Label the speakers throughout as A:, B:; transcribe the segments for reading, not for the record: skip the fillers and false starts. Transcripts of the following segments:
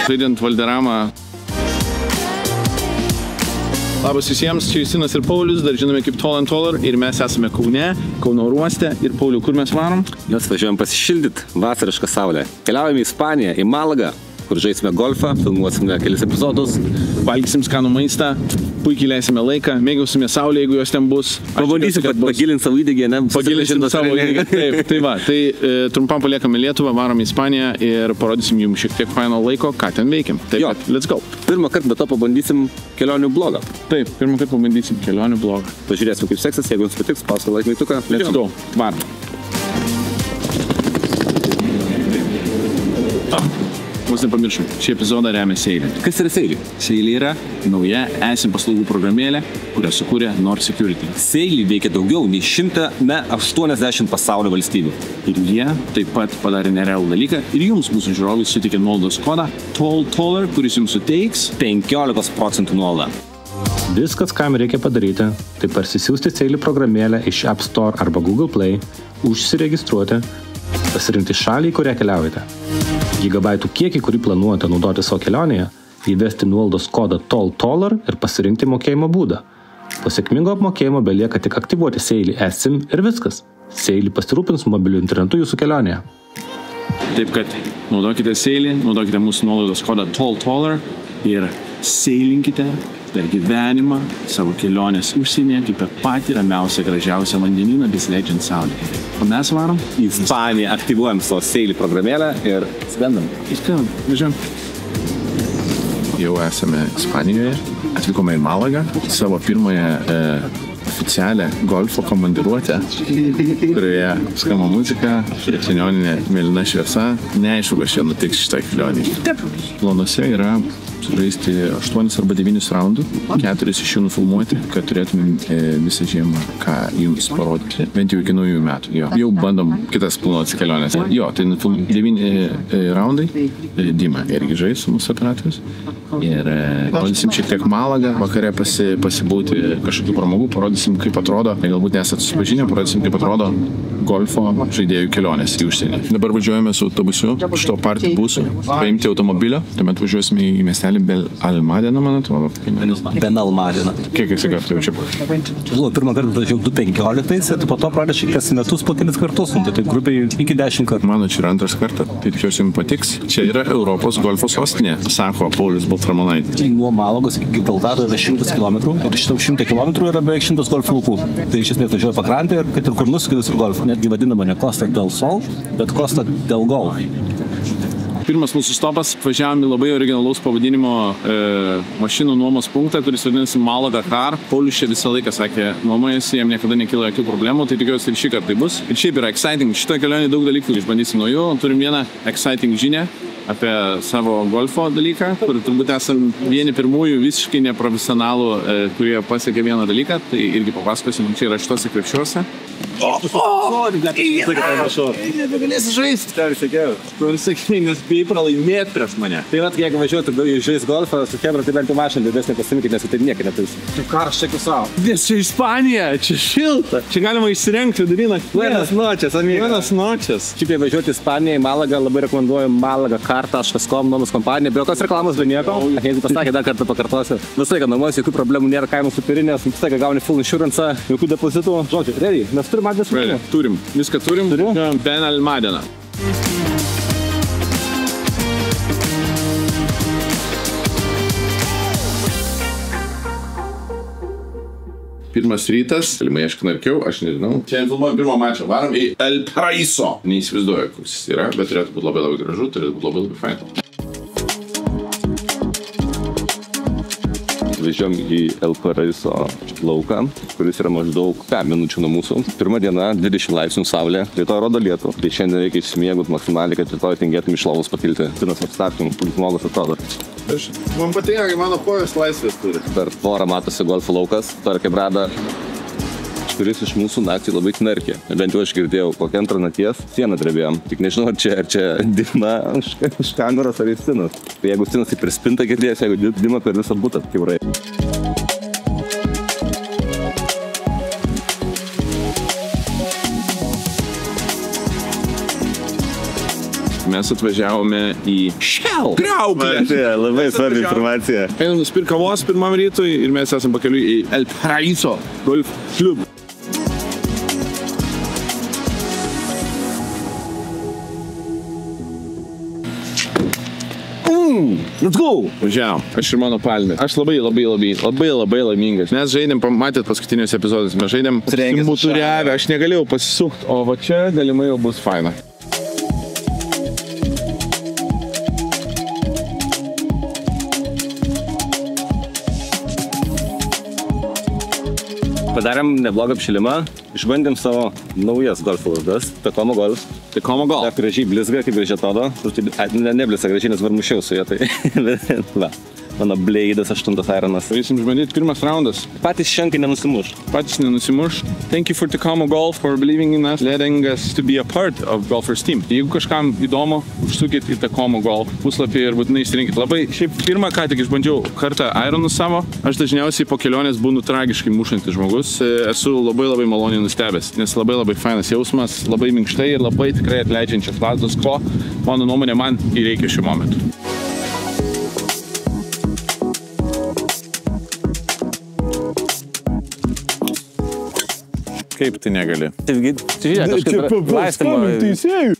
A: žaidžiant Valderamą. Labas visiems, čia Justinas ir Paulius, dar žinome kaip Tall and Taller ir mes esame Kaune, Kauno oro uoste. Ir Pauliu, kur mes varom?
B: Mes važiuojam pasišildyti vasarišką saulę. Keliaujame į Ispaniją, į Malagą, kur žaisime golfą, filmuosime kelis epizodus,
A: valgysim skanų maistą, puikiai leisime laiką, mėgausime saulę, jeigu jos ten bus.
B: Pabandysim pagilinti savo įdėgį, ne?
A: Pagilinsim savo įdėgį. Taip, tai va. Tai trumpam paliekame Lietuvą, varom į Ispaniją ir parodysim jums šiek tiek faino laiko, ką ten veikiam. Taip, let's go.
B: Pirmą kartą be to pabandysim kelionių blogą.
A: Taip, pirmą kartą pabandysim kelionių blogą.
B: Pažiūrėsim, kaip seksis, jeigu jums patiks, paskui laikmeituką.
A: Let's go. Varom. Vos nepamiršom, šį epizodą remia Seilį.
B: Kas yra Seilį?
A: Seilį yra nauja eSIM paslaugų programėlė, kurią sukūrė Nord Security.
B: Seilį veikia daugiau nei 180 pasaulio valstybių.
A: Ir jie taip pat padarė nerealų dalyką ir jums, mūsų žiūrovai, suteikė nuolaidos kodą TALL, kuris jums suteiks
B: 15% nuolaidą.
C: Viskas, kam reikia padaryti, tai parsisiųsti Seilį programėlę iš App Store arba Google Play, užsiregistruoti, pasirinkti šalį, į kurią keliaujate. Gigabaitų kiekį, kurį planuojate naudoti savo kelionėje, įvesti nuolaidos kodą TALL ir pasirinkti mokėjimo būdą. Po sėkmingo apmokėjimo belieka tik aktyvuoti Seilį eSIM ir viskas. Seilį pasirūpins mobiliu internetu jūsų kelionėje.
A: Taip kad naudokite Seilį, naudokite mūsų nuolaidos kodą TALL ir seilinkite per gyvenimą savo kelionės užsienyje kaip per patį ramiausią, gražiausią vandenyną besileidžiant saulėje. O mes varom
B: į Ispaniją, aktyvuojam savo Seilį programėlę ir skrendam.
A: Važiuojam. Jau esame Ispanijoje, atvykome į Malagą, savo pirmąją oficialią golfo komandiruotę, kurioje skamba muzika, senioninė mėlyna šviesa. Neaišku, kas čia nutiks šitą kelionį. Planuose yra žaisti 8 arba 9 raundų, 4 iš jų nufilmuoti, kad turėtumėm visą žiemą ką jums parodyti, bent jau iki naujų metų. Jau bandom kitas planuotis kelionės. Tai 9 raundai, Dima irgi žais su mūsų operatorius. Ir parodysim šiek tiek Malagą, vakare pasibūti kažkokių pramogų, parodysim kaip atrodo, galbūt nesat susipažinę, parodysim kaip atrodo golfo žaidėjų kelionės į užsienį. Dabar važiuojame su autobusu, šito partijų busų, paimti automobilio, tuomet važiuosime į miestelį Benalmádena, man atrodo.
B: Benalmádena.
A: Kiek esi kartų jau čia buvo?
B: Pirmą kartą važiavau 2015, ir po to pradėčiau kas metus po kelis kartus, tai grubiai iki 10 kartų.
A: Mano čia yra antras kartas, tai tikiuosi jums patiks. Čia yra Europos golfo sostinė, sako Paulius Baltramonaitis.
B: Nuo Malagos iki Gibraltaro yra 100 km ir šitam 100 km yra beveik 100 golfo laukų. Tai iš esmės važiuoja pakrantė ir kad ir kur nuskridus ir golfo. Netgi vadinama ne Costa del Sol, bet Costa del Golf.
A: Pirmas mūsų stopas, važiavom į labai originalaus pavadinimo mašinų nuomos punktą, kuris vadinasi Malaga Car. Paulius čia visą laiką sakė, nuomojasi, jam niekada nekilo jokių problemų, tai tikiuosi ir šį kartą tai bus. Ir šiaip yra exciting, šitoje kelionėje daug dalykų išbandysim nuo jų. Turim vieną exciting žinią apie savo golfo dalyką, kur turbūt esam vieni pirmųjų visiškai neprofesionalų, kurie pasiekė vieną dalyką, tai irgi papasakosim, čia yra šitose krepšiuose. Nebegalėsi žaisti. Kur sakai, nes bijai pralaimėti prieš mane.
B: Tai vat, jeigu važiuotų žais golfą su Hebra, tai bent jau mašiną didesnį pasimykit, nes tai niekada neturisi.
A: Tu karš čia savo. Nes čia Ispanija, čia šilta. Čia galima išsirengti vidurinę.
B: Buenas noches, amigo.
A: Buenas noches.
B: Šiaip jei važiuoti į Ispaniją, į Malagą, labai rekomenduoju Malaga.com nuomos kompaniją, be jokios reklamos, be nieko. Jeigu pasakė, dar kartą pakartosiu. Visą laiką namuose, jokių problemų nėra, kainų superinės, visą laiką gauni full insurance, jokių depozitų. Žodžiu, realiai, mes turim adresą.
A: Turim, viską turim. Benalmádena. Pirmas rytas, galimai aš knarkiau, aš nežinau. Šiandien filmuojam pirmą mačą, varom į El Paraíso. Neįsivaizduoju, koks jis yra, bet turėtų būti labai gražu, turėtų būti labai fain.
B: Važiuojam į El Paraíso lauką, kuris yra maždaug 5 minučių nuo mūsų. Pirma diena, 20 laipsnių saulė, rytoj rodo lietų. Tai šiandien reikia išsimiegot maksimaliai, kad rytoj tingėtum iš lovos pakilti. Pirmas apstartum, kaip žmogus atrodo.
A: Man patinka, kai mano kojos laisvės turi.
B: Per tvorą matosi golfo laukas, tokia brada, kuris iš mūsų naktį labai knarkė. Bent jau aš girdėjau, kokią antrą nakties sieną drebėjom. Tik nežinau, ar čia Dima už kameros ar Justinas. Tai jeigu Justinas tai per spintą girdėjęs, jeigu Dima per visą butą, kiaurai.
A: Mes atvažiavome į Shell kriauklę.
B: Labai svarbi informacija.
A: Einam nusipirkt kavos pirmam rytui ir mes esam pakeliui į El Paraíso Golf Club.
B: Let's go!
A: Važiavom. Aš ir mano palmė. Aš labai laimingas. Mes žaidėm, matėt paskutinius epizodus, mes žaidėm simuturiavę, aš negalėjau pasisukti, o va čia galimai jau bus faina.
B: Padarėm neblogą apšilimą, išbandėm savo naujas golfo lazdas, Tacoma Golf.
A: Tacoma Golf.
B: Gražiai blizga, kaip gražiai atrodo. Neblizga gražiai, nes varmušiau su jo, tai va. Mano bleidas 8 ironas.
A: Varysim išbandyti pirmas raundas.
B: Patys šenkai nenusimuš.
A: Thank you for Tacoma Golf for believing in us, letting us to be a part of Golfers team. Jeigu kažkam įdomu, užsukit į Tacoma Golf puslapį ir būtinai išsirinkit. Labai, šiaip pirmą ką tik išbandžiau kartą ironus savo. Aš dažniausiai po kelionės būnu tragiškai mušantis žmogus. Esu labai maloniai nustebęs, nes labai fainas jausmas, labai minkštai ir labai tikrai atleidžiančias lazdos, ko, mano nuomonė, man įreikia šiuo momentu. Kaip tai negali?
B: Žiūrėk, kažkaip laistymą.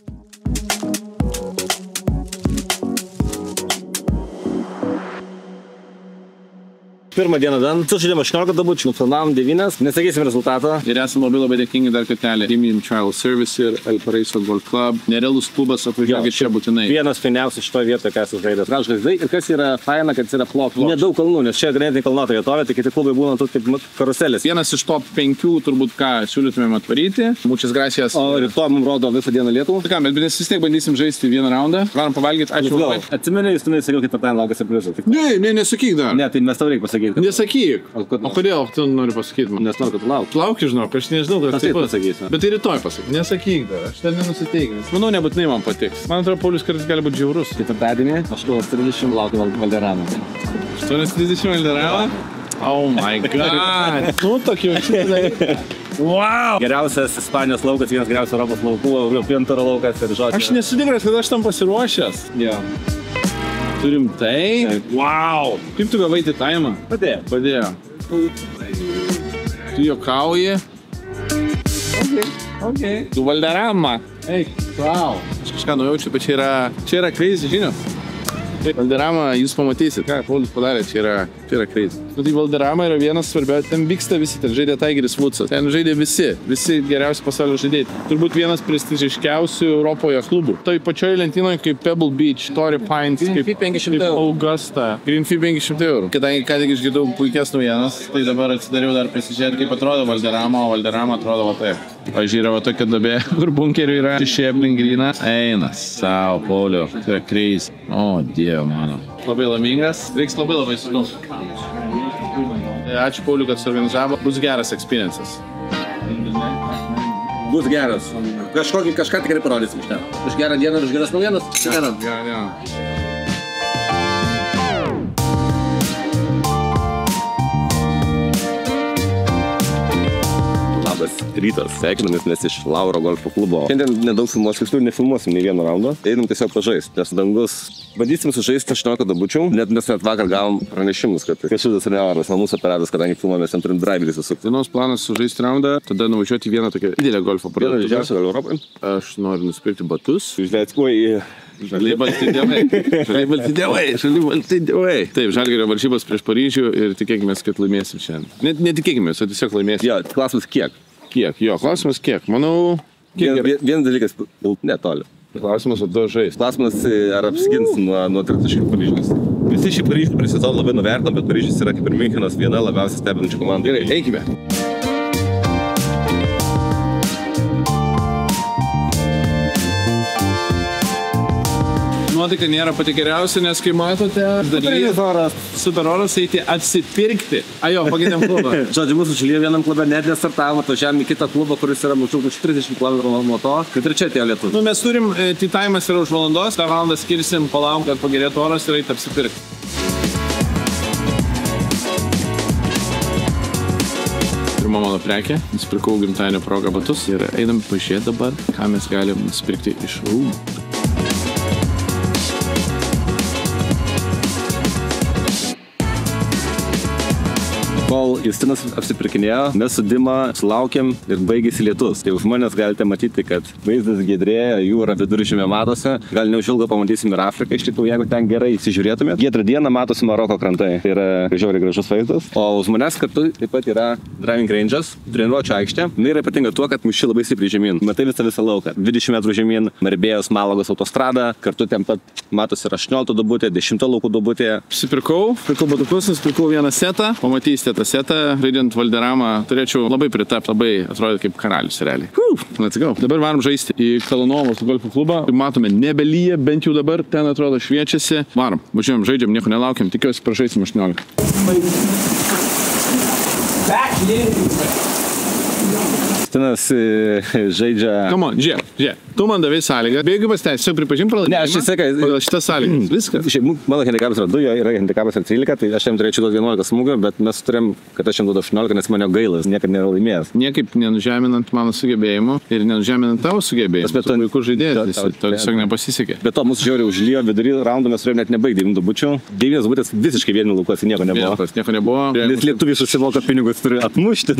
B: Pirmą dieną dan, sužaidėm 18 dabučių, nufilmavom 9, nesakysim rezultatą.
A: Ir esame labai dėkingi dar kartelį Premium Travel Service ir El Paraíso Golf Club. Nerealus klubas, atvažiuokit čia būtinai.
B: Vienas fainiausių šitoje vietoje, ką esu žaidęs. Gražus žaidai ir kas yra faina, kad yra plot. Nedaug kalnų, nes čia ganėtinai kalnuota vietovė, tai kiti klubai būna kaip karuselės.
A: Vienas iš top 5 turbūt ką siūlytumėm atvaryti. Muchas gracias.
B: O rytoj mums rodo visą dieną Lietuvą.
A: Tai ką, bet mes vis tiek bandysim žaisti vieną raundą. Varom pavalgyti, ačiū labai.
B: Atsimeni, jūs tenai sakiau, ketvirtadienį laukia siurprizų.
A: Ne, nesakyk dar.
B: Ne, tai mes tau reikia pasakyti.
A: Nesakyk. O kodėl tu nori pasakyti man?
B: Nes noriu, kad tu lauk.
A: Lauki, žinok, aš nežinau, kad
B: taip pasakysiu.
A: Bet tai rytoj pasakyk. Nesakyk dar, aš ten nenusiteikęs. Manau, nebūtinai man patiks. Man atrodo, Paulius kartais gali būti žiaurus.
B: Ketvirtadienį 8:30 laukiu Valderamo.
A: 8:30 Valderamo? Oh my god. Nu, tokie jau. Wow!
B: Geriausias Ispanijos laukas, vienas geriausias Europos laukų, Pintaro laukas ir žodžiu.
A: Aš nesu tikras, kad aš tam pasiruošęs.
B: Jo.
A: Turim tai? Wow! Kaip tu gavai tą taimą? Padėjo. Tu juokauji? Okay. Tu Valderamą. Eik, wow. Aš kažką nujaučiu, bet čia yra crazy žinios. Valderamą jūs pamatysit, ką Paulius padarė, čia yra crazy. Nu, tai Valderama yra vienas svarbiausias, ten vyksta visi, ten žaidė Tigeris Woodsas, ten žaidė visi geriausi pasaulio žaidėjai. Turbūt vienas prestižiškiausių Europoje klubų. Tai pačioje lentynoje kaip Pebble Beach, Torrey Pines, kaip Augusta, Greenfee 500 €. Kadangi ką tik išgirdau puikias naujienas, tai dabar atsidariau dar pasižiūrėti, kaip atrodo Valderama, o Valderama atrodo va taip. Pavyzdžiui, yra va tokia duobė, kur bunkerių yra šešė aplink gryną. Eina, sau, Pauliu, tai yra crazy. O, Dieve mano. Labai laimingas, reiks labai sudums. Ačiū Pauliu, kad suorganizavo. Bus geras experiences.
B: Bus geras. Kažką tikrai parodysim iš ten. Už gerą dieną ir už geras naujienas.
A: Gerą dieną.
B: Rytas, sveikinamės mes iš Lauro golfo klubo. Šiandien nedaug filmuosim, nefilmuosim nei vieno raundo. Einam tiesiog pažaist, nes dangus. Bandysim sužaisti 18 dabučių. Mes net vakar gavom pranešimus, kad Kašudas ir Neoras, mūsų operatas, kadangi filmuomės, ten turim driverį susukti.
A: Dienos planas sužaisti raundą, tada nuvažiuoti vieną tokią didelę golfo parduotuvę.
B: Vieną didžiausią gal Europoje.
A: Aš noriu nusipirkti batus.
B: Žaliai balti
A: dievai. Taip, Žalgirio varžybos prieš Paryžių ir tikėkimės, kad laimėsim šiandien. Netikėkimės, o tiesiog laimėsim.
B: Jo, klausimas kiek?
A: Klausimas kiek? Manau,
B: Vienas dalykas, netoli.
A: Klausimas, o du žais.
B: Klausimas, ar apsigins nuo tritaškių Paryžiaus. Visi šį Paryžių prieš sezoną labai nuvertinam, bet Paryžius yra kaip ir Münchenas viena labiausiai stebinančių komandų.
A: Gerai, eikime. Nuotaika nėra pati geriausia, nes kai matote, super oras eiti atsipirkti. Ajo, pagėdėm klubą.
B: Žodžiu, mūsų šalyje vienam klube net nestartavom, atvažiavom į kitą klubą, kuris yra maždaug už 30 km nuo to, kad ir čia atėjo lietuviai.
A: Nu, mes turim, taimas yra už valandos, tą valandą skirsim, palaum, kad pagerėtų oras ir eiti apsipirkti. Pirma mano prekė, nusipirkau gimtadienio progą batus ir einam pažiūrėti dabar, ką mes galim nusipirkti iš rūmų.
B: Kol Justinas apsipirkinėjo, mes su Dima sulaukėm ir baigėsi lietus. Tai žmonės galite matyti, kad vaizdas giedrėja, jūra viduržemė matosi. Gal neužilgo pamatysim ir Afriką, iš tikrųjų, jeigu ten gerai įsižiūrėtumėt. Giedrą dieną matosi Maroko krantai. Tai yra žiauriai gražus vaizdas. O už manęs kartu taip pat yra driving range'as, treniruočio aikštė. Jis yra ypatinga tuo, kad muši labai stipriai žemyn. Matai visą lauką. 20 metrų žemyn, Marbėjos Malagos autostrada, kartu ten pat matosi ir 18 duobutė, 10 laukų duobutė.
A: Pirkau batukus, nusipirkau vieną setą, pamatysite tą setą, žaidžiant Valderamą, turėčiau labai pritapti, labai atrodyti kaip karalius realiai. Let's go. Dabar varom žaisti į Kalanovos golfo klubą. Matome, nebelyja, bent jau dabar, ten atrodo šviečiasi. Varom, važiuojam, žaidžiam, nieko nelaukiam, tikiuosi pražaisim 18.
B: Justinas žaidžia...
A: Come on, žiūrėk. Tu man davai sąlygą. Be jokių pasiteisinių, pripažink pralaimėjimą.
B: Ne, aš tiesiog...
A: Pagal šitas sąlygas. Viskas.
B: Šiaip, mano handikapas yra 2, jo yra handikapas yra 13, tai aš jam turėčiau duoti 11 smūgių, bet mes turėjom, kad aš jam duodu 18, nes mane gailas, niekad nėra laimėjęs.
A: Niekaip nenužeminant mano sugebėjimų ir nenužeminant tavo sugebėjimų. Bet tu puikus žaidėjas, tau tiesiog nepasisekė.
B: Bet to mūsų žiauriai užlijo vidury raundų, mes turėjom net nebaigti 9 dubučių. 9 dubutės visiškai vieni laukuose, nieko nebuvo. Nes lietuviai susimoka pinigus turi atmušti.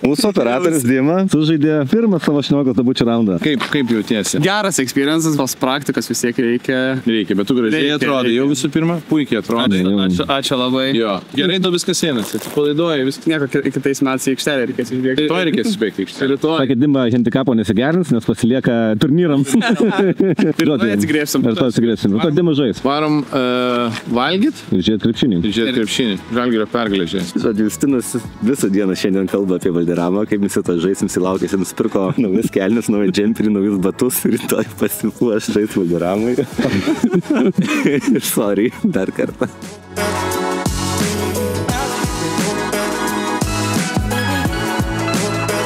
B: Mūsų operatorius Dima sužaidė pirmą savo 18 dubučių raundą.
A: Kaip jautiesi?
D: Geras experiences, tos praktikos vis tiek reikia.
A: Reikia, bet tu gražiai atrodai. Jau visų pirma, puikiai atrodai.
D: Ačiū labai.
A: Jo, gerai, tu viskas einasi. Palaiduoji, viskas.
D: Nieko, kitais metais į aikštelę reikės išbėgti.
A: Rytoj reikės išbėgti aikštelę.
B: Sakė, Dima handikapo nesigerins, nes pasilieka turnyrams.
D: Rytoj atsigrėsim.
B: Rytoj Dima žais.
A: Varom valgyt?
B: Žiūrėt krepšinį.
A: Žalgirio pergalė žiais.
B: Justinas visą dieną šiandien kalba apie Valderamą, kaip visi to žaisim silaukėsi, nusipirko naujas kelnes, naują džemperį, naujus batus, rytoj pasipuoš žais Valderamui. Ir sorry, dar kartą.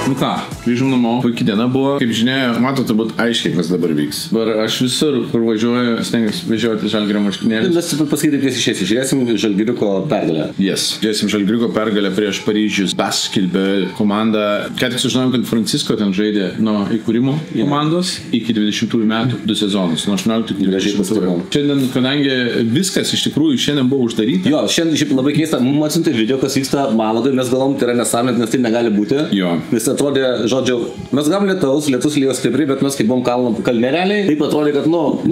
A: Nu ką, grįžom namo, puikiai diena buvo. Kaip žinia, matot turbūt aiškiai, kas dabar vyks. Dabar aš visur, kur važiuoju, stengiuosi važiuoti Žalgirio marškinėlius.
B: Mes pasakyti prieš išėsi, žiūrėsim Žalgiriuko pergalę.
A: Žiūrėsim Žalgiriuko pergalę prieš Paryžius Basketball komandą. Ką tik sužinojom, kad Francisco ten žaidė nuo įkūrimo komandos iki 20 metų 2 sezonus, nuo 18 iki 20 metų. Šiandien, kadangi viskas iš tikrųjų šiandien buvo uždaryta.
B: Jo, šiandien šiaip labai keista, mums atsiuntė video, kas vyksta Malagai, mes galvom, tai yra nesąmonė, nes tai negali būti.
A: Jo.
B: Vis atrodė, žodžiu, mes gavom lietus lyjo stipriai, bet mes kaip buvom kalnereliai, taip atrodė, kad,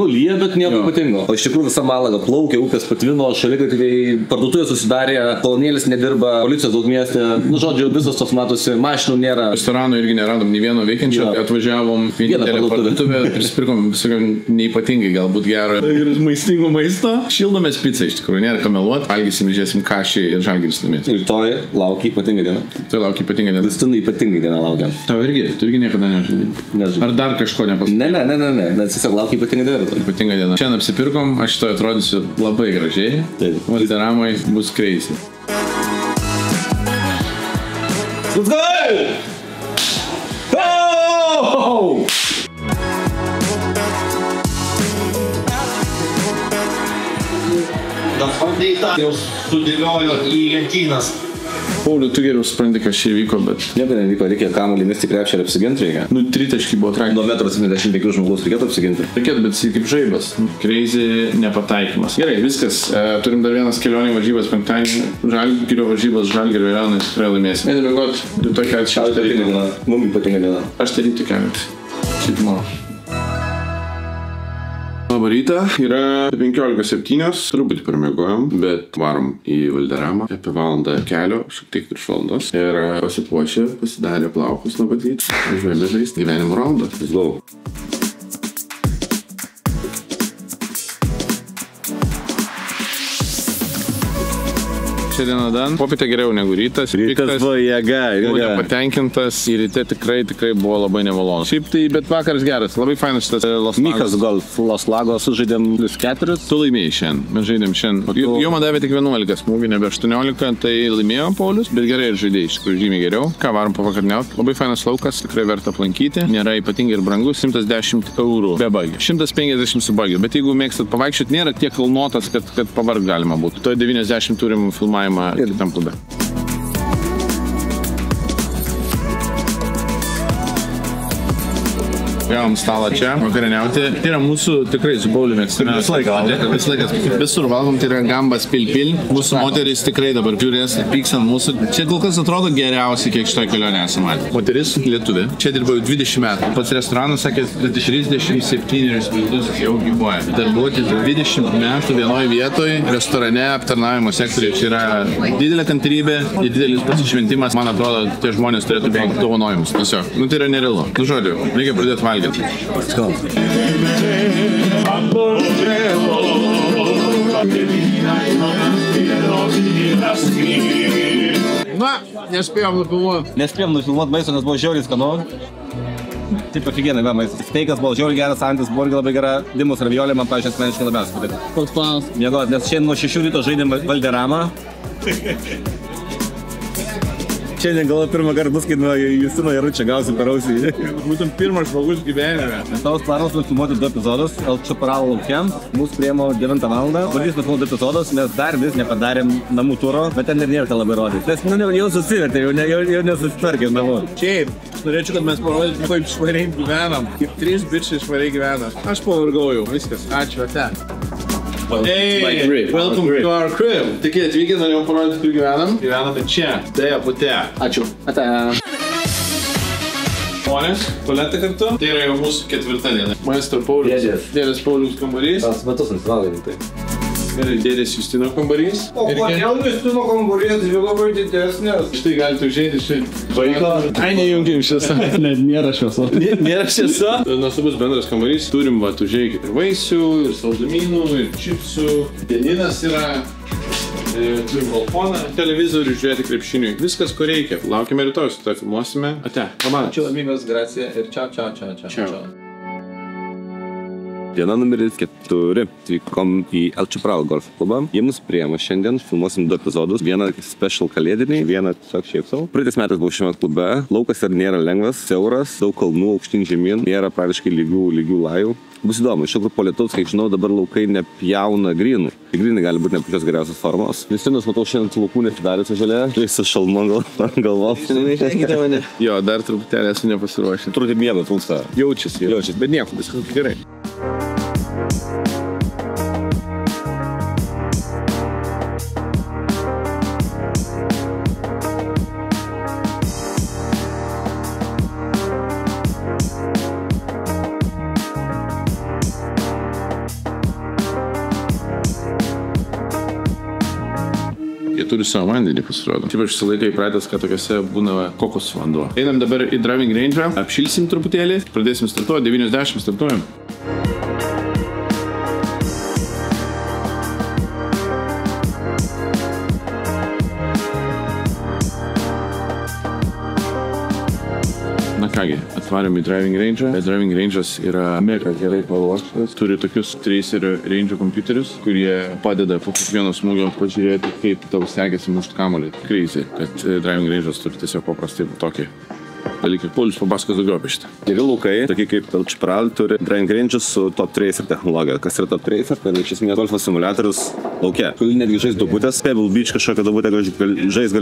B: lyja, bet nieko ypatingo. O iš tikrųjų visa Malaga plaukia, upės patvino, šaligatviai, parduotuvės susidarė, kolonėlis nedirba, policijos daug mieste, žodžiu, visos tos matosi, mašinų nėra.
A: Restoranų irgi neradom nei vieno veikiančio, atvažiavom vienintelę parduotuvę, prisipirkom visokio neypatingai galbūt gero ir maistingo maisto. Šildomės pizzą iš tikrųjų, nėra kameluot, valgysim, žiūrėsim kašį ir Žalgiris laimės.
B: Rytoj laukia ypatinga diena. Justinai ypatinga diena laukia.
A: Tau irgi, tu irgi niekada nežaidai. Ar dar kažko nepasakė?
B: Ne, nes tiesiog laukia ypatinga diena.
A: Ypatinga diena. Šiandien apsipirkom, aš to atrodysiu labai gražiai. Valderamai bus crazy.
B: Let's go! Oh!
E: Jau sudėliojo į lentynas.
A: Pauliu, tu geriau supranti, kas čia įvyko, bet...
B: Nieko nevyko, reikia kamuolį mesti krepšį ir apsiginti reikia.
A: 3 buvo tragiškai.
B: Nuo 1,75 m žmogaus reikėtų apsiginti.
A: Reikėtų, bet jis kaip žaibas. Crazy nepataikymas. Gerai, viskas. Turim dar vienas kelionį varžybas penktadienį. Žalgirio varžybas, Žalgirio Iranai tikrai laimėsim. Einame miegoti. Rytoj kelti 6 ryto.
B: Mums ypatinga diena.
A: Aš tai rytoj kelti. Šiaip mano. Labą rytą, yra 15:07, truputį permiegojom, bet varom į Valderamą, apie valandą kelio, šiek tiek virš valandos. Ir pasipuošę, pasidarė plaukus nuo pat ryto. Važiuojame žaisti gyvenimo raundą.
B: Let's go.
A: Šią dieną dan. Popietė geriau negu rytas.
B: Rytas buvo jėga.
A: Buvau nepatenkintas ir ryte tikrai buvo labai nemalonu. Šiaip tai, bet vakaras geras. Labai fainas šitas Los Lagos.
B: Mikas Golf Los Lagos sužaidėm +4.
A: Tu laimėjai šiandien. Mes žaidėm šiandien. Jo man davė tik 11 smūgių, nebe 18, tai laimėjo Paulius, bet gerai ir žaidėjai, iš tikrųjų žymiai geriau. Ką varom pavakarniauti. Labai fainas laukas, tikrai verta aplankyti. Nėra ypatingai ir brangus, 110 eurų be bagio. 150 su bagio, bet jeigu mėgstat pavaikščioti, nėra tiek kalnotas, kad pavargt galima būtų. To 90 turim filmavimą kitam klube. Gavom stalą čia, vakarieniauti. Tai yra mūsų tikrai su Pauliu mėgstami. Visą laiką. Visur valgom, tai yra gambas pil. Mūsų moteris tikrai dabar žiūrės, pyks ant mūsų. Čia kol kas atrodo geriausiai, kiek šitoje kelionėje esame matę. Moteris lietuvė. Čia dirba jau 20 metų. Pats restoranas sakė, 37 metus jau gyvuoja. Darbuoti 20 metų vienoje vietoje, restorane, aptarnavimo sektoriuje. Čia yra didelė kantrybė, didelis pasišventimas. Man atrodo, tie žmonės turėtų gauti dovanojimus. Tiesiog. Tai yra nerealu. Žodžiu, reikia pradėti valgyti. Let's go. Na, nespėjom nufilmuoti
B: maisto, nes buvo žiauriai skanu. Taip afigienai, maistas. Steikas buvo žiauriai geras, antis buvo labai gera. Dimus raviolė man, pavyzdžiui, asmeniškai labiausiai patiko.
D: Koks planas?
B: Miegot, nes šiandien nuo 6 ryto žaidėm Valderamą. Šiandien galvo pirmą kartą bus, kai nuo Justino Jaručio gausim per ausį.
A: Būtum pirmas žmogus gyvenime.
B: Tavos planas nufilmuoti 2 epizodus, El Chaparral laukiam. Mūsų priemo 9 valandą. Bandys nufilmuoti 2 epizodus, mes dar vis nepadarėm namų turo, bet ten ir nėra ką labai rodyti. Nes jau susivertė, jau nesusitvarkė namų.
A: Šiaip, norėčiau, kad mes parodytume, kaip švariai gyvenam. Kaip 3 bičiai švariai gyvena. Aš pavargojau, viskas. Ačiū, ate. Hey, welcome to our crib. Tik atvykę, norėjau parodyti, kur gyvenam. Gyvename čia, dėja pute.
D: Ačiū. Ate.
A: Žmonės, tualetą kartu. Tai yra jau mūsų 4 diena. Maestro Paulius. Dėdės Paulius kambarys.
B: Tas metus nesivalgai, tai.
A: Ir dėdės Justino kambarys.
B: O kodėl Justino kambarys dvigubai didesnės?
A: Štai galite užėti šitą vaiką. Ai, nejungiam šviesą.
D: Nėra šviesa.
A: Nėra šviesa. Nuostabus bendras kambarys. Turim, va, užėjikit ir vaisių, ir saldumynų, ir čipsų. Dieninas yra. Turim balkoną, televizorių, žiūrėti krepšiniui. Viskas, ko reikia. Laukime rytoj, su to filmuosime. Ate, pamana.
B: Ačiū, amigos, gracija ir ciao. Diena numeris 4. Atvykom į El Chaparral golf klubą. Jie mus priėmė šiandien, filmuosim 2 epizodus. Vieną special kalėdinį, vieną tiesiog šiaip sau. Praeitais metais buvau šiame klube. Laukas ir nėra lengvas, siauras, daug kalnų aukštyn žemyn, nėra praktiškai lygių lajų. Bus įdomu, iš tikrųjų po lietaus, kiek žinau, dabar laukai nepjauna grynų. Grynai gali būti ne pačios geriausios formos. Justinas, matau, šiandien laukų nesidarė su žalia. Tai su šalmu galvos.
D: Neišvenkite mane.
A: Jo, dar truputėlį esu nepasiruošęs.
B: Truputį miego trūksta.
A: Jaučiasi, bet nieko, viskas gerai. Jie turi savo vandenį, pasirodo. Taip, aš visą laiką įpratęs, kad tokiuose būna kokosų vanduo. Einam dabar į driving range, apšilsim truputėlį, pradėsim startuoti, 90 startuojam. Na kągi, atvarėm į driving range. Driving range'as yra mega gerai paruoštas. Turi tokius tracerio range kompiuterius, kurie padeda po kiekvieno smūgio pažiūrėti, kaip tau sekėsi mušt kamuolį. Crazy, kad driving range'as turi tiesiog paprastai tokį dalykai. Paulius papasakos daugiau apie šitą.
B: Geri laukai, tokie kaip El Chaparral, turi driving range'us su Top Tracer technologija. Kas yra Top Tracer? Tai iš esmės golfo simuliatorius lauke. Gali netgi žais duobutės, Pebble Beach kažkokią duobutę gali žais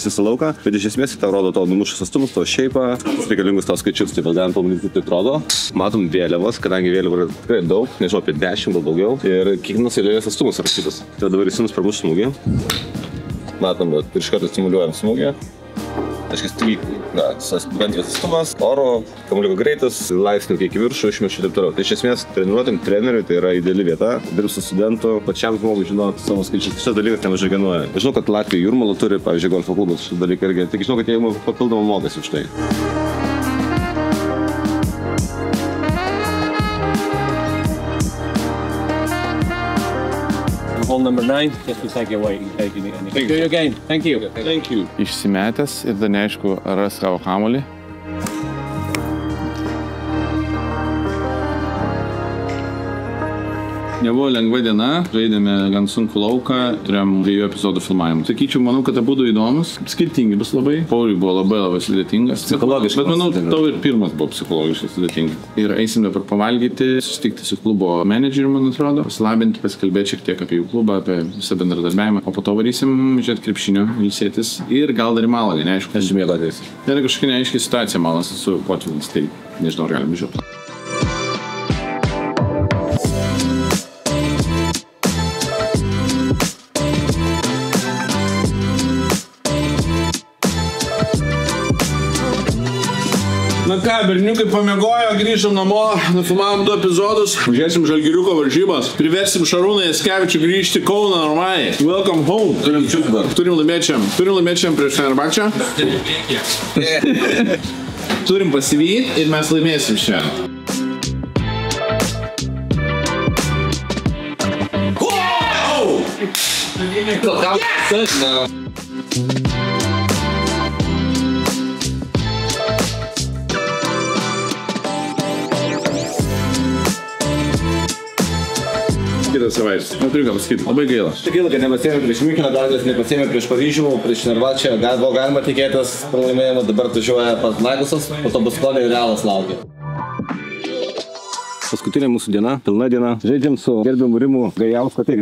B: visą lauką, bet iš esmės tai rodo tavo numušus atstumus, tavo shape'ą, reikalingus tavo skaičius, tai vėl galim pamatyti, tai atrodo. Matom vėliavos, kadangi vėliavų yra tikrai daug, nežinau, apie 10 gal daugiau, ir kiekvienas vėliavės atstumus rašytas. Tai dabar įsinus pramuš smūgį. Matom, bet iš karto simuliuojam smūgį. Aiškiai, bendras atstumas, oro, kamuoliuko greitis, laipsnių kiek į viršų, išmečiu ir taip toliau. Tai iš esmės treniruotam treneriui tai yra ideali vieta. Dirbti su studentu, pačiam žmogui žinoti savo skaičius. Šis dalykas nemažai kainuoja. Žinau, kad Latvija Jūrmala turi, pavyzdžiui, golfo klubas šitą dalyką irgi. Tik žinau, kad jie papildomą mokasi už tai.
F: Hole number 9, just to take away in case you need anything. Thank you again. Thank you.
A: Thank you. Išsimetęs ir dar neaišku, ar ras savo kamuolį. Nebuvo lengva diena, žaidėme gan sunku lauką, turėjom 2 epizodų filmavimų. Sakyčiau, manau, kad abudu įdomus, skirtingi bus labai. Pauliui buvo labai sudėtingas.
B: Psichologiškai.
A: Bet manau, tau ir pirmas buvo psichologiškai sudėtingas. Ir eisim dabar pavalgyti, susitikti su klubo menedžeriu, man atrodo, pasilabinti, pasikalbėti šiek tiek apie jų klubą, apie visą bendradarbiavimą. O po to varysim žiūrėti krepšinio, ilsėtis ir gal dar į Malagą, neaišku.
B: Aš žemėlą ateisiu.
A: Tai yra kažkokia neaiški situacija Malas su potvyniais, tai nežinau, ar galim žiūrėti. Na ką, berniukai pamiegojo, grįžom namo, nufilmavom 2 epizodus, užėsim Žalgiriuko varžybas, priversim Šarūną Jaskevičių grįžti Kauną normaliai. Welcome home. Turim laimėčiam prieš Fenerbahčę. Turim pasivyti ir mes laimėsim šiandien. Kitas savais. Neturiu ką pasakyti. Labai gaila.
B: Gaila, kad nepasėmė prieš Miuncheną, Douglas nepasėmė prieš Paryžių, prieš Fenerbahčę. Buvo galima tikėtis pralaimėjimo, dabar atvažiuoja Panathinaikosas, po to Baskonė ir Realas laukia. Paskutinė mūsų diena, pilna diena. Žaidžiam su gerbiamu Rimu Gajausku, ateik.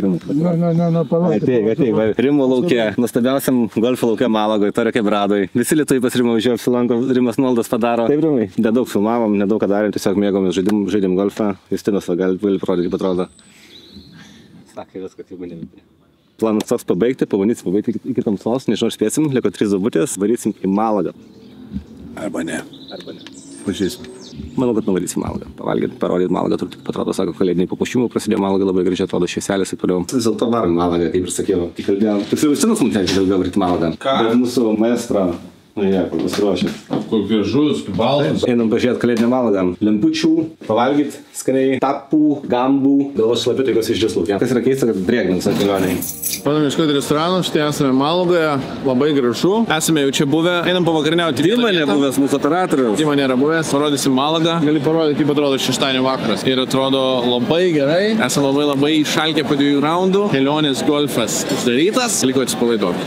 B: Ateik. Rimo lauke, nuostabiausiam golfo lauke Malagoje, Torio Kebradoj. Visi lietuviai pas Rimą važiuoja, apsilanko, Rimas Noldas padaro. Taip, Rimai, nedaug filmavom, nedaug ką darėm, tiesiog mėgomės, žaidėm golfą. Justinas, gali parodyti, kaip atrodo. Sakė viską, kaip manėm. Planas toks pabandysim pabaigti iki tamsos, nežinau, ar spėsim, liko 3 zabutės, varysim į Malagą.
A: Arba ne. Pažiūrėsim.
B: Manau, kad nuvarysim Malagą, parodyti Malagą, turbūt atrodo, sako, kalėdiniai papuošimai prasidėjo Malagą, labai gražiai atrodo švieselės ir toliau. Vis dėlto varom Malagą, kaip ir sakiau, tik kalbėjom. Tiksliau, Justinas mums ten kalbėjom varyti Malagą. Bet mūsų maestro, pasiruošė.
A: Kokie žus, baltas.
B: Einam pažiūrėti kalėdinę Malagą. Lempučių, pavalgyti skaniai, tapų, gambų, galvos šlapė, tai kas išdės laukia. Kas yra keista, kad drėgnas kelionėj.
A: Padam iškoti restoraną, štai esame Malagoje, labai gražu. Esame jau čia buvę, einam pavakarieniauti.
B: Dima nebuvęs mūsų operatorius.
A: Dima nėra buvęs, parodysim Malagą. Gali parodyti, kaip atrodo šeštadienio vakaras. Ir atrodo labai gerai. Esame labai išalkę po 2 raundų. Kelionės golfas uždarytas. Liko atsipalaiduoti.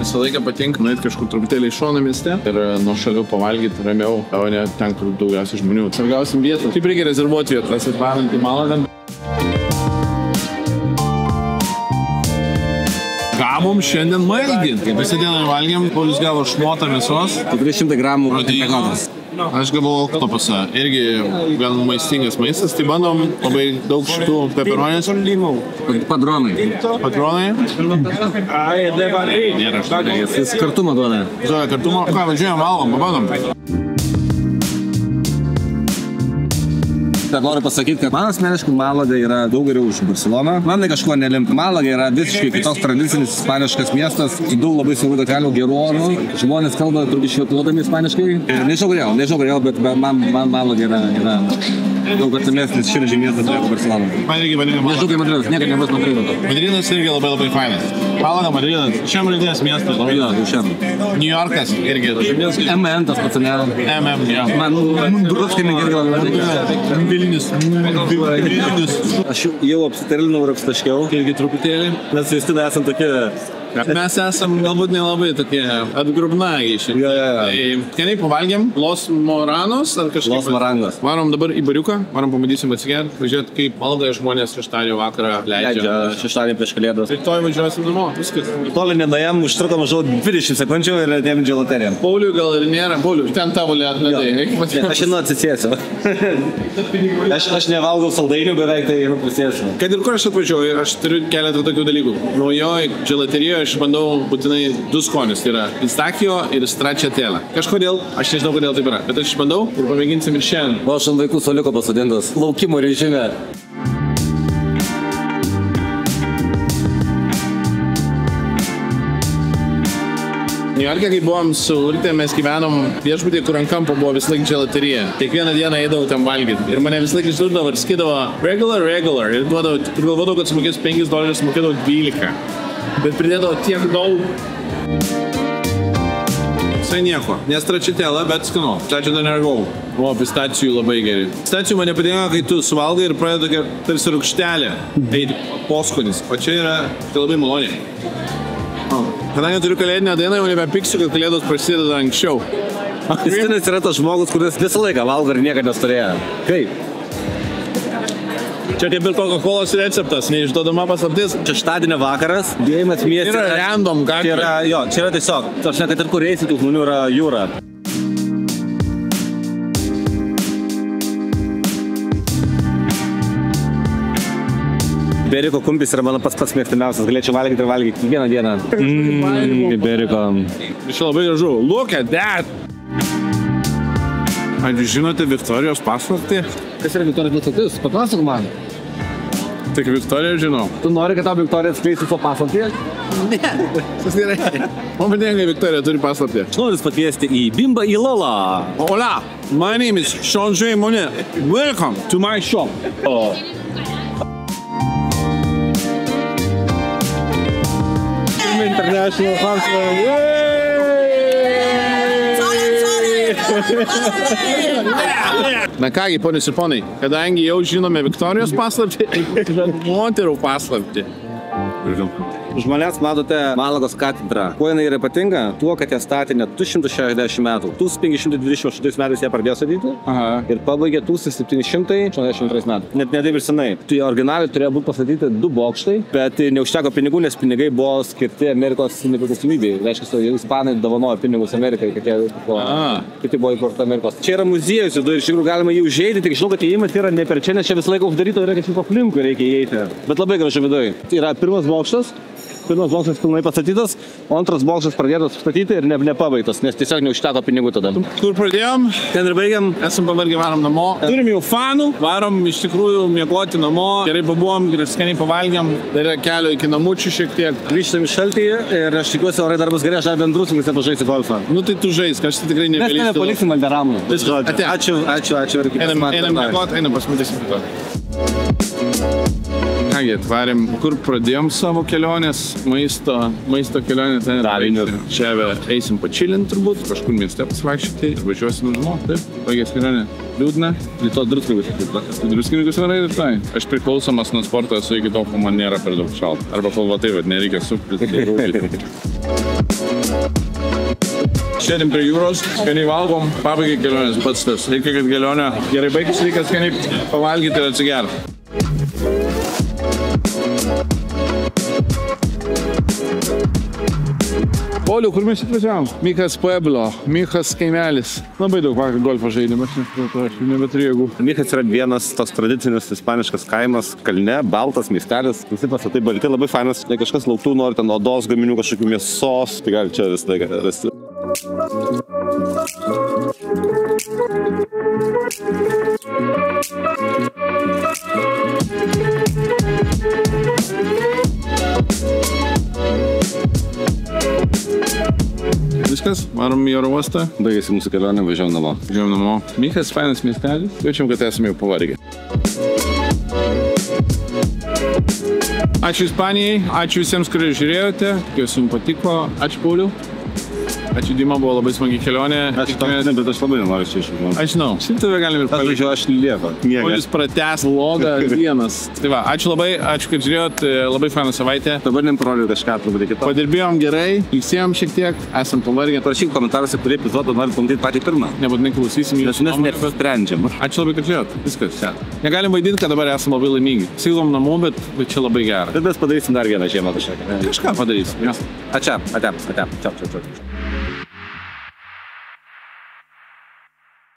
A: Visą laiką patinka nueiti kažkur truputėlį į šoną mieste ir nuo šalių pavalgyti ramiau, o ne ten, kur daugiausiai žmonių. Svarbiausiam vietą. Kaip reikia rezervuoti vietas, atvarant į Malagą. Gavom šiandien valgyti. Kaip visą dieną valgėm, Paulius gavo šmotą mėsos.
B: 300 gramų proteino.
A: Aš gavau oktopusą. Irgi gan maistingas maistas. Tai bandom labai daug šitų peperonės.
B: Padronai.
A: Patronai. Nėra štai.
B: Jis kartumą duoda.
A: Duoda kartumą. Ką, važiuojam, valgom, pabandom.
B: Bet noriu pasakyti, kad man asmeniškai Malaga yra daug geriau už Barceloną. Man tai kažko nelimpa. Malaga yra visiškai kitoks tradicinis ispaniškas miestas, su daug labai svarbių gatelių, gerų orų. Žmonės kalba turbūt švietuodami ispaniškai. Nežinau kodėl, bet man Malaga yra daug artimesnis širdžiai miestas negu Barcelona.
A: Man irgi patinka Malaga.
B: Nežinau, kaip Madridas, niekad nebus Madrido.
A: Madridas irgi labai fainas. Malaga, Madridas. Šiam raidės miestas.
B: Jo, šiam.
A: New Yorkas irgi.
B: MN tas pats, ne?
A: MM, jo.
B: Man Bruskai negirgė. Vilnius. Aš jau apsiterinau ir apstaškiau.
A: Irgi truputėlį.
B: Mes Justina esam tokie...
A: Mes esam galbūt nelabai tokie atgrubnagiai šiandien. Skaniai pavalgėm Los Moranos ar kažkaip.
B: Los Morangos.
A: Varom dabar į bariuką, pabandysim atsigerti, pažiūrėti, kaip Malagoje žmonės šeštadienio vakarą leidžia.
B: Šeštadienį prieš kalėdas.
A: Rytoj važiuosim namo, viskas.
B: Toli nenuėjom, užtruko maždaug 20 sekundžių ir atėjom dželateriją.
A: Pauliui gal ir nėra. Pauliui, ten tavo ledai.
B: Aš žinau atsisėsiu. Aš nevalgau saldainių, beveik tai prisėsiu.
A: Kad ir kur aš atvažiuoju, aš turiu keletą tokių dalykų. Naujoj dželaterijoje aš bandau būtinai 2 skonius. Tai yra pistachijo ir stracciatella. Kažkodėl, aš nežinau kodėl taip yra, bet aš bandau ir pamėginsim ir šiandien.
B: O aš ant vaikų soliuko pasodintas laukimo režime.
A: New York'e, kai buvom su Urte, mes gyvenom viešbutį, kur ant kampo buvo vis laik dželaterija. Kiekvieną dieną eidavau ten valgyti. Ir mane vis laik išdurdavo ir skidavo regular. Ir galvodavau, kad sumokės $5, mokėdavau 12. Bet pridėdavo tiek daug. Visai nieko. Ne stracciatella, bet skanu. Stracciatella neragau. O, pistacijų labai geri. Pistacijų man nepatinka, kai tu suvalgai ir pradeda tokia tarsi rūgštelė. Tai poskonis. O čia yra tai labai maloniai. Kadangi turiu kalėdinę dainą, jau nebepiksiu, kad kalėdos prasideda anksčiau.
B: Justinas yra tas žmogus, kuris visą laiką valgo ir niekada nestorėja. Kaip?
A: Čia kaip ir Coca-Colos receptas, neišduodama paslaptis.
B: Šeštadienio vakaras, dėjimas mieste.
A: Yra random, ką?
B: Čia yra tiesiog. Aš ne, kad ir kur eisi, tų žmonių yra jūra. Beriko kumpis yra mano pats mėgstamiausias, galėčiau valgyti ir valgyti kiekvieną dieną. Beriko.
A: Iš labai gražu. Look at that! Ar jūs žinote Viktorijos paslaptį?
B: Kas yra Viktorijos paslaptis? Papasakok man.
A: Tik Viktorija žinau.
B: Tu nori, kad tau Viktorija atskleistų savo paslaptį?
A: Ne. Susigerai. Man patinka, Viktorija turi paslaptį.
B: Aš noriu pakviesti į Bimba į Lola.
A: Hola, my name is Jean-Jay Monet. Welcome to my shop. International Huntsman. Na kągi, ponius ir ponai, kadangi jau žinome Viktorijos paslaptį, moterų paslaptį.
B: Už manęs matote Malagos katedrą. Kuo jinai yra ypatinga? Tuo, kad ją statė net 260 metų. 1528 metais ją pradėjo statyti ir pabaigė 1782 metų. Net ne taip ir senai. Tai originaliai turėjo būti pastatyti 2 bokštai, bet neužteko pinigų, nes pinigai buvo skirti Amerikos nepriklausomybei. Reiškia, ispanai dovanojo pinigus Amerikai, kad jie buvo įkurta Amerikos. Čia yra muziejus ir iš tikrųjų galima jį užeiti, tik žinau, kad įėjimas yra ne per čia, nes čia visą laiką uždaryta, yra kažkaip aplinkui reikia įeiti. Bet labai gražu viduje. Tai yra pirmas bokštas pilnai pastatytas, o antras bokštas pradėtas statyti ir nepabaigtas, nes tiesiog neužteko pinigų tada.
A: Kur pradėjom?
B: Ten ir baigiam.
A: Esam pavargę, varom namo. Turim jau fanų, varom iš tikrųjų miegoti namo. Gerai pabuvom, skaniai pavalgiam, dar kelio iki namučių šiek tiek.
B: Grįžtam į šaltį ir aš tikiuosi, orai dar bus gerai, aš dar bendrus, nes nepažaisiu golfą.
A: Nu tai tu žais, kažkas tikrai nepalysiu.
B: Mes nepaliksim Valderamų. Ačiū.
A: Einam miegoti, einam pasmatysim. Kągi, atvarėm, kur pradėjom savo kelionės, maisto kelionę ten. Čia eisim pačilint turbūt, kažkur mieste pasivaikščioti ir važiuosim namo, taip, baigės kelionė. Liūdna, rytoj druskininkus varai rytoj. Aš priklausomas nuo sporto esu iki to, ko man nėra per daug šalta. Arba kalba taip, bet nereikia supti. Sėdim prie jūros, skaniai valgom, pabaigai kelionės pats tas. Reikia, kad kelionė gerai baigis, reikia skaniai pavalgyti ir atsigerti. Poliu, kur mes atvažiavom? Michas Pueblo, Michas kaimelis. Labai daug vakar golfo žaidimas, aš nebeturiu jėgų.
B: Michas yra vienas toks tradicinis ispaniškas kaimas, kalne, baltas miestelis. Visi pastatai balti, labai fainas. Jei kažkas lauktų, nori ten odos gaminių, kažkokių mėsos, tai gali čia visą laiką rasti.
A: Viskas, varom į oro uostą.
B: Baigėsi mūsų kelionė, važiuojam namo.
A: Važiuojam namo. Michas, fainas miestelis. Jaučiam, kad esame jau pavargę. Ačiū Ispanijai, ačiū visiems, kurie žiūrėjote. Tikiuosi jums patiko. Ačiū Pauliau. Ačiū Dima, buvo labai smagi kelionė.
B: Ačiū tau, bet aš labai nenoriu čia išvažiuoti.
A: Aš žinau, šiaip tave galim ir palikti.
B: Aš lieku.
A: Paulius pratęs vlogą vienas. Tai va, ačiū labai, ačiū, kad žiūrėjot, labai faina savaitė.
B: Dabar neparodžiau kažką truputį kitą.
A: Padirbėjom gerai, ilsėjom šiek tiek, esam pavargę.
B: Parašyk komentaruose, kurį epizodą nori pamatyti patį pirmą.
A: Nebūtinai klausysim jūsų.
B: Mes nesprendžiam.
A: Ačiū labai, kad žiūrėjot. Viskas. Negalim vaidinti, kad dabar esam labai laimingi. Siūlom namo, bet čia labai gera.
B: Bet mes padarysim dar vieną žiemą kažką.
A: Kažką padarysim.
B: Ačiū.